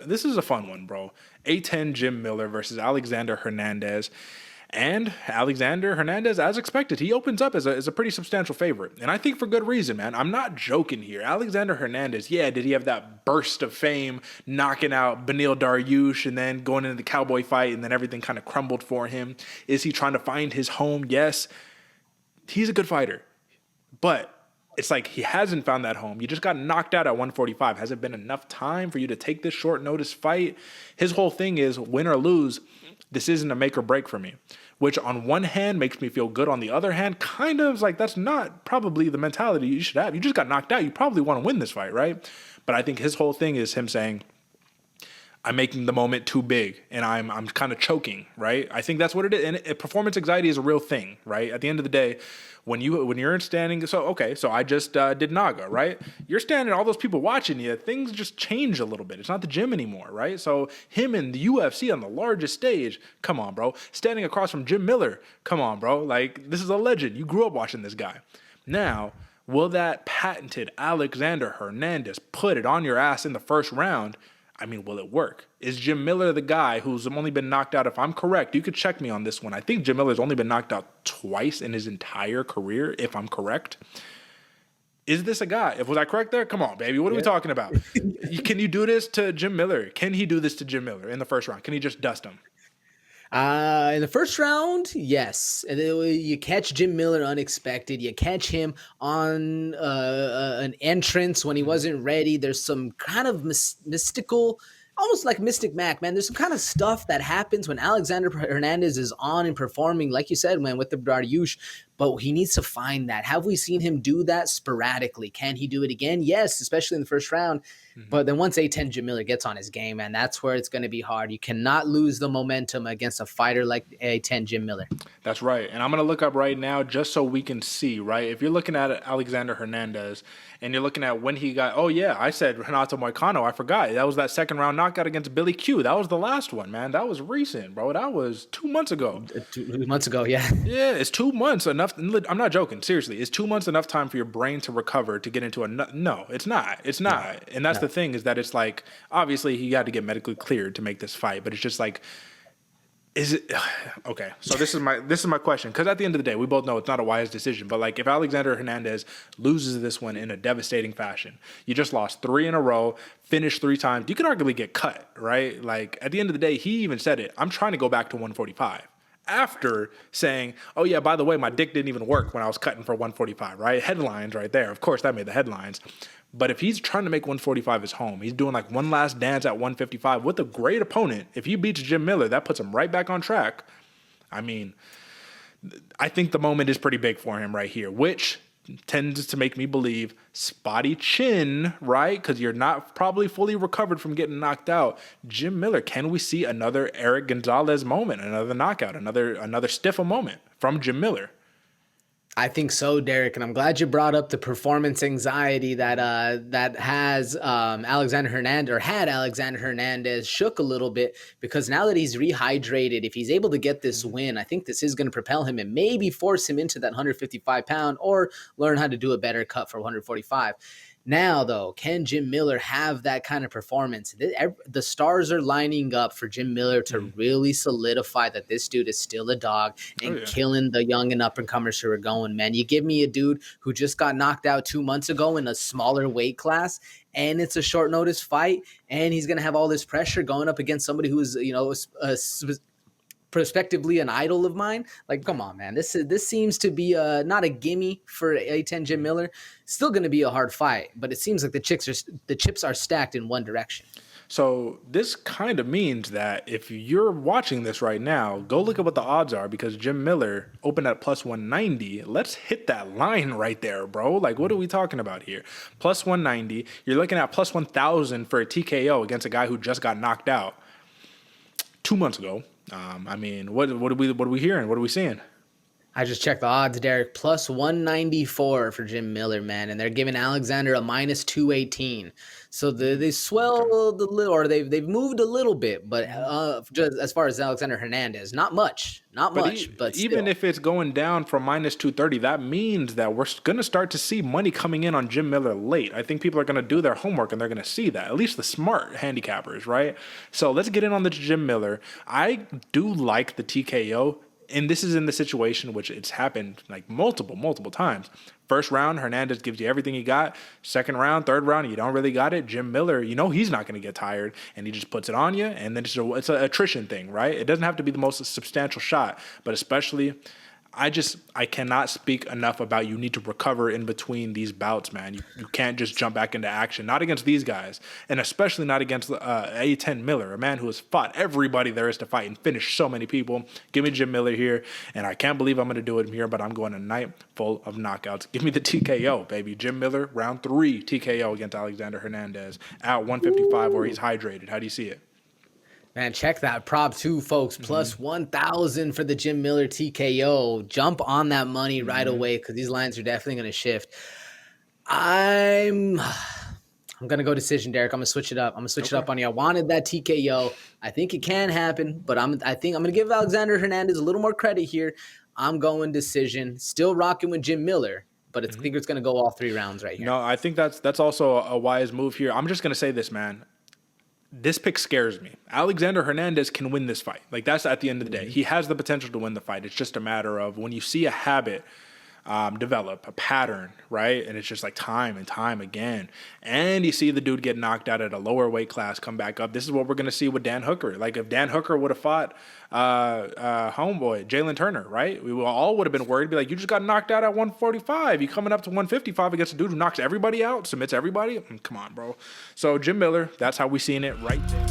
this is a fun one, bro. A10 Jim Miller versus Alexander Hernandez. And Alexander Hernandez, as expected, he opens up as a pretty substantial favorite. And I think for good reason, man. I'm not joking here. Alexander Hernandez, yeah, did he have that burst of fame, knocking out Beneil Dariush and then going into the Cowboy fight and then everything kind of crumbled for him? Is he trying to find his home? Yes. He's a good fighter. But it's like he hasn't found that home. You just got knocked out at 145. Has it been enough time for you to take this short notice fight? His whole thing is win or lose, this isn't a make or break for me, which on one hand makes me feel good. On the other hand, kind of like that's not probably the mentality you should have. You just got knocked out. You probably want to win this fight, right? But I think his whole thing is him saying, I'm making the moment too big and I'm kind of choking, right? I think that's what it is. And performance anxiety is a real thing, right? At the end of the day, when you're standing, so I just did Naga, right? You're standing, all those people watching you, things just change a little bit. It's not the gym anymore, right? So him in the UFC on the largest stage, come on, bro. Standing across from Jim Miller, come on, bro. Like, this is a legend. You grew up watching this guy. Now, will that patented Alexander Hernandez put it on your ass in the first round? I mean, will it work? Is Jim Miller the guy who's only been knocked out? If I'm correct, you could check me on this one. I think Jim Miller's only been knocked out twice in his entire career, if I'm correct. Is this a guy? Was I correct there? Come on, baby. What are we talking about? Can you do this to Jim Miller? Can he do this to Jim Miller in the first round? Can he just dust him? In the first round, yes. And you catch Jim Miller unexpected. You catch him on an entrance when he wasn't ready. There's some kind of mystical, almost like Mystic Mac, man. There's some kind of stuff that happens when Alexander Hernandez is on and performing, like you said, man, with the Dariush. But he needs to find that. Have we seen him do that sporadically? Can he do it again? Yes, especially in the first round. But then once A10 Jim Miller gets on his game, man, that's where it's going to be hard. You cannot lose the momentum against a fighter like A10 Jim Miller. That's right. And I'm going to look up right now just so we can see, right? If you're looking at Alexander Hernandez and you're looking at when he got, oh, yeah, I said Renato Moicano. I forgot. That was that second round knockout against Billy Q. That was the last one, man. That was recent, bro. That was 2 months ago. 2 months ago, yeah. Yeah, it's 2 months enough. I'm not joking. Seriously, is 2 months enough time for your brain to recover to get into a? No, it's not. It's not. And that's the thing is that it's like obviously he got to get medically cleared to make this fight, but it's just like, is it okay? So this is my question, because at the end of the day, we both know it's not a wise decision. But like, if Alexander Hernandez loses this one in a devastating fashion, you just lost 3 in a row, finished 3 times, you could arguably get cut, right? Like at the end of the day, he even said it. I'm trying to go back to 145. After saying, oh, yeah, by the way, my dick didn't even work when I was cutting for 145, right? Headlines right there. Of course, that made the headlines. But if he's trying to make 145 his home, he's doing like one last dance at 155 with a great opponent. If he beats Jim Miller, that puts him right back on track. I mean, I think the moment is pretty big for him right here, which tends to make me believe spotty chin, right? Because you're not probably fully recovered from getting knocked out. Jim Miller, can we see another Eric Gonzalez moment, another knockout, another stiffer moment from Jim Miller? I think so, Derek, and I'm glad you brought up the performance anxiety that has Alexander Hernandez, or had Alexander Hernandez, shook a little bit, because now that he's rehydrated, if he's able to get this win, I think this is going to propel him and maybe force him into that 155-pound or learn how to do a better cut for 145. Now, though, can Jim Miller have that kind of performance? The stars are lining up for Jim Miller to really solidify that this dude is still a dog and killing the young and up-and-comers who are going, man. You give me a dude who just got knocked out 2 months ago in a smaller weight class, and it's a short notice fight, and he's going to have all this pressure going up against somebody who's, prospectively an idol of mine. Like, come on, man. This seems to be not a gimme for A10 Jim Miller. Still going to be a hard fight, but it seems like the chips are stacked in one direction. So this kind of means that if you're watching this right now, go look at what the odds are, because Jim Miller opened at plus 190. Let's hit that line right there, bro. Like, what are we talking about here? Plus 190. You're looking at plus 1,000 for a TKO against a guy who just got knocked out 2 months ago. I mean, what are we hearing? What are we seeing? I just checked the odds, Derek. Plus 194 for Jim Miller, man. And they're giving Alexander a minus 218. So they Okay. swelled a little, or they've moved a little bit, but Mhm. just as far as Alexander Hernandez, not much, not But much, but even still. if it's going down from minus 230, that means that we're going to start to see money coming in on Jim Miller late. I think people are going to do their homework and they're going to see that, at least the smart handicappers, right? So let's get in on the Jim Miller. I do like the TKO. And this is in the situation which it's happened like multiple times. First round, Hernandez gives you everything he got. Second round, third round, you don't really got it. Jim Miller, you know he's not going to get tired, and he just puts it on you, and then it's an attrition thing, right? It doesn't have to be the most substantial shot, but especially I cannot speak enough about you need to recover in between these bouts, man. You can't just jump back into action, not against these guys, and especially not against A10 Miller, a man who has fought everybody there is to fight and finished so many people. Give me Jim Miller here, and I can't believe I'm going to do it here, but I'm going a night full of knockouts. Give me the TKO, baby. Jim Miller, round 3 TKO against Alexander Hernandez at 155 where he's hydrated. How do you see it? Man, check that prop too, folks. Plus 1,000 for the Jim Miller TKO. Jump on that money right away because these lines are definitely going to shift. I'm gonna go decision, Derek. I'm gonna switch it up. I'm gonna switch it Okay. up on you. I wanted that TKO. I think it can happen, but I think I'm gonna give Alexander Hernandez a little more credit here. I'm going decision. Still rocking with Jim Miller, but I think it's gonna go all 3 rounds right here. No, I think that's also a wise move here. I'm just gonna say this, man. This pick scares me. Alexander Hernandez can win this fight. Like that's at the end of the day. He has the potential to win the fight. It's just a matter of when you see a habit develop, a pattern, right? And it's just like time and time again. And you see the dude get knocked out at a lower weight class, come back up. This is what we're gonna see with Dan Hooker. Like if Dan Hooker would have fought homeboy Jalen Turner, right? We all would have been worried. Be like, you just got knocked out at 145. You coming up to 155 against a dude who knocks everybody out, submits everybody. Come on, bro. So Jim Miller, that's how we seen it right there.